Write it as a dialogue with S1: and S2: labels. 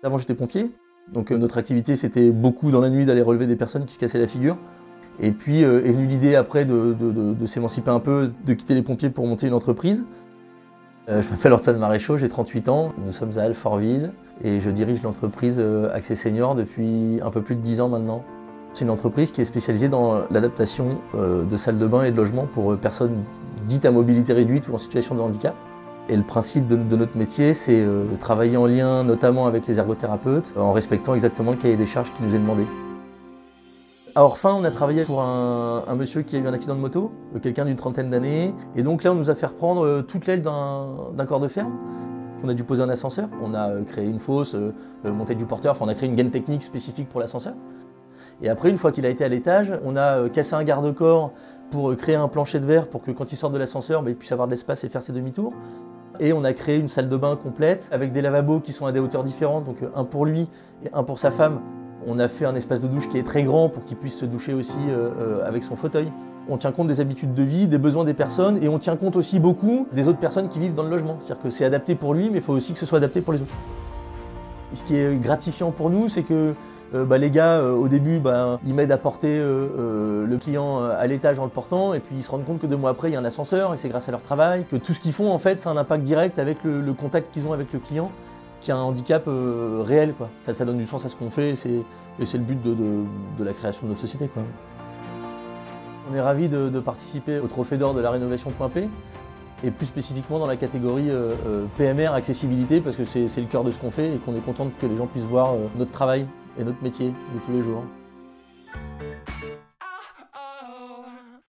S1: Avant j'étais pompier, donc notre activité c'était beaucoup dans la nuit d'aller relever des personnes qui se cassaient la figure. Et puis est venue l'idée après de s'émanciper un peu, de quitter les pompiers pour monter une entreprise. Je m'appelle Ortsan Maréchaux, j'ai 38 ans, nous sommes à Alfortville et je dirige l'entreprise Accès Senior depuis un peu plus de 10 ans maintenant. C'est une entreprise qui est spécialisée dans l'adaptation de salles de bain et de logement pour personnes dites à mobilité réduite ou en situation de handicap. Et le principe de notre métier, c'est de travailler en lien notamment avec les ergothérapeutes, en respectant exactement le cahier des charges qui nous est demandé. À Orphin, on a travaillé pour un monsieur qui a eu un accident de moto, quelqu'un d'une trentaine d'années. Et donc là, on nous a fait reprendre toute l'aile d'un corps de ferme. On a dû poser un ascenseur, on a créé une fosse, monté du porteur, enfin on a créé une gaine technique spécifique pour l'ascenseur. Et après, une fois qu'il a été à l'étage, on a cassé un garde-corps pour créer un plancher de verre pour que quand il sort de l'ascenseur, il puisse avoir de l'espace et faire ses demi-tours. Et on a créé une salle de bain complète avec des lavabos qui sont à des hauteurs différentes, donc un pour lui et un pour sa femme. On a fait un espace de douche qui est très grand pour qu'il puisse se doucher aussi avec son fauteuil. On tient compte des habitudes de vie, des besoins des personnes et on tient compte aussi beaucoup des autres personnes qui vivent dans le logement. C'est-à-dire que c'est adapté pour lui, mais il faut aussi que ce soit adapté pour les autres. Ce qui est gratifiant pour nous, c'est que les gars, au début, ils m'aident à porter le client à l'étage en le portant, et puis ils se rendent compte que 2 mois après, il y a un ascenseur, et c'est grâce à leur travail, que tout ce qu'ils font, en fait, c'est un impact direct avec le contact qu'ils ont avec le client, qui a un handicap réel, quoi. Ça donne du sens à ce qu'on fait, et c'est le but de la création de notre société, quoi. On est ravis de participer au Trophée d'or de la rénovation.p, et plus spécifiquement dans la catégorie PMR, accessibilité, parce que c'est le cœur de ce qu'on fait et qu'on est content que les gens puissent voir notre travail et notre métier de tous les jours.